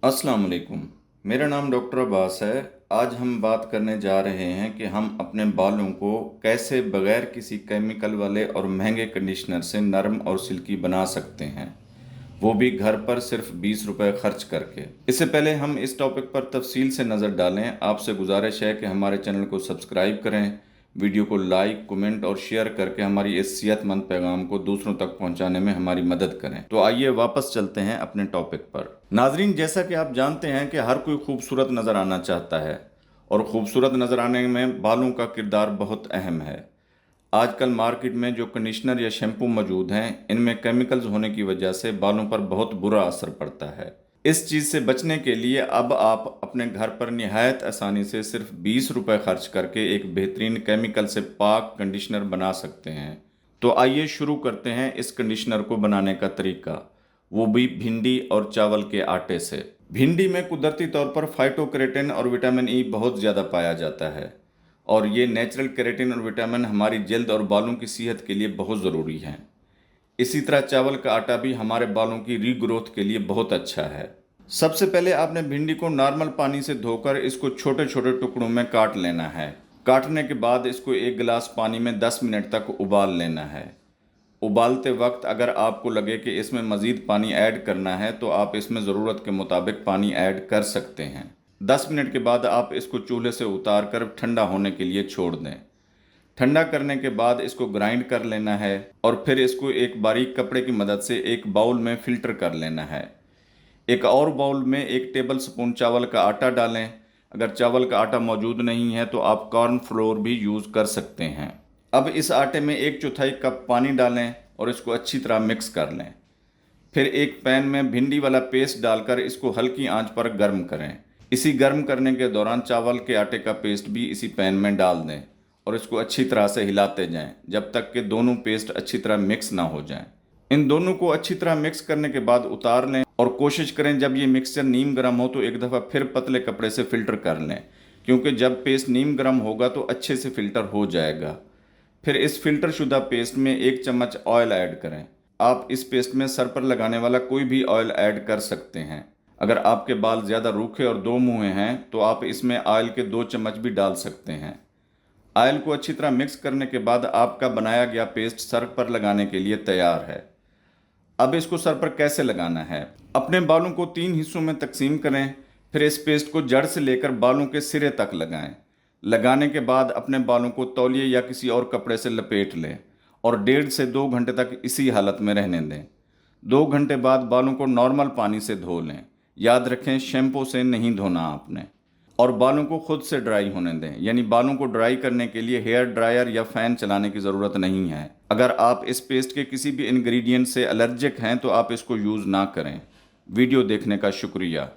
अस्सलाम वालेकुम। मेरा नाम डॉक्टर अब्बास है। आज हम बात करने जा रहे हैं कि हम अपने बालों को कैसे बगैर किसी केमिकल वाले और महंगे कंडीशनर से नरम और सिल्की बना सकते हैं, वो भी घर पर सिर्फ 20 रुपए खर्च करके। इससे पहले हम इस टॉपिक पर तफसील से नज़र डालें, आपसे गुजारिश है कि हमारे चैनल को सब्सक्राइब करें, वीडियो को लाइक, कमेंट और शेयर करके हमारी इस सेहतमंद पैगाम को दूसरों तक पहुंचाने में हमारी मदद करें। तो आइए वापस चलते हैं अपने टॉपिक पर। नाजरीन, जैसा कि आप जानते हैं कि हर कोई खूबसूरत नज़र आना चाहता है और खूबसूरत नज़र आने में बालों का किरदार बहुत अहम है। आजकल मार्केट में जो कंडीशनर या शैम्पू मौजूद हैं, इनमें केमिकल्स होने की वजह से बालों पर बहुत बुरा असर पड़ता है। इस चीज़ से बचने के लिए अब आप अपने घर पर निहायत आसानी से सिर्फ 20 रुपए खर्च करके एक बेहतरीन केमिकल से पाक कंडीशनर बना सकते हैं। तो आइए शुरू करते हैं इस कंडीशनर को बनाने का तरीका, वो भी भिंडी और चावल के आटे से। भिंडी में कुदरती तौर पर फाइटोकेरेटिन और विटामिन ई बहुत ज़्यादा पाया जाता है और ये नेचुरल केरेटिन और विटामिन हमारी जल्द और बालों की सेहत के लिए बहुत ज़रूरी हैं। इसी तरह चावल का आटा भी हमारे बालों की रीग्रोथ के लिए बहुत अच्छा है। सबसे पहले आपने भिंडी को नॉर्मल पानी से धोकर इसको छोटे छोटे टुकड़ों में काट लेना है। काटने के बाद इसको एक गिलास पानी में 10 मिनट तक उबाल लेना है। उबालते वक्त अगर आपको लगे कि इसमें मज़ीद पानी ऐड करना है तो आप इसमें ज़रूरत के मुताबिक पानी ऐड कर सकते हैं। 10 मिनट के बाद आप इसको चूल्हे से उतार कर ठंडा होने के लिए छोड़ दें। ठंडा करने के बाद इसको ग्राइंड कर लेना है और फिर इसको एक बारीक कपड़े की मदद से एक बाउल में फ़िल्टर कर लेना है। एक और बाउल में 1 टेबल स्पून चावल का आटा डालें। अगर चावल का आटा मौजूद नहीं है तो आप कॉर्न फ्लोर भी यूज़ कर सकते हैं। अब इस आटे में 1/4 कप पानी डालें और इसको अच्छी तरह मिक्स कर लें। फिर एक पैन में भिंडी वाला पेस्ट डालकर इसको हल्की आंच पर गर्म करें। इसी गर्म करने के दौरान चावल के आटे का पेस्ट भी इसी पैन में डाल दें और इसको अच्छी तरह से हिलाते जाएं जब तक कि दोनों पेस्ट अच्छी तरह मिक्स ना हो जाएं। इन दोनों को अच्छी तरह मिक्स करने के बाद उतार लें और कोशिश करें जब ये मिक्सचर नीम गर्म हो तो एक दफ़ा फिर पतले कपड़े से फ़िल्टर कर लें, क्योंकि जब पेस्ट नीम गर्म होगा तो अच्छे से फ़िल्टर हो जाएगा। फिर इस फिल्टर शुदा पेस्ट में 1 चम्मच ऑयल ऐड करें। आप इस पेस्ट में सर पर लगाने वाला कोई भी ऑयल ऐड कर सकते हैं। अगर आपके बाल ज़्यादा रूखे और दो मुँहे हैं तो आप इसमें ऑयल के 2 चम्मच भी डाल सकते हैं। ऑयल को अच्छी तरह मिक्स करने के बाद आपका बनाया गया पेस्ट सर पर लगाने के लिए तैयार है। अब इसको सर पर कैसे लगाना है? अपने बालों को 3 हिस्सों में तकसीम करें। फिर इस पेस्ट को जड़ से लेकर बालों के सिरे तक लगाएं। लगाने के बाद अपने बालों को तौलिए या किसी और कपड़े से लपेट लें और 1.5 से 2 घंटे तक इसी हालत में रहने दें। 2 घंटे बाद बालों को नॉर्मल पानी से धो लें। याद रखें, शैम्पू से नहीं धोना आपने। और बालों को खुद से ड्राई होने दें, यानी बालों को ड्राई करने के लिए हेयर ड्रायर या फ़ैन चलाने की ज़रूरत नहीं है। अगर आप इस पेस्ट के किसी भी इंग्रेडिएंट से एलर्जिक हैं तो आप इसको यूज़ ना करें। वीडियो देखने का शुक्रिया।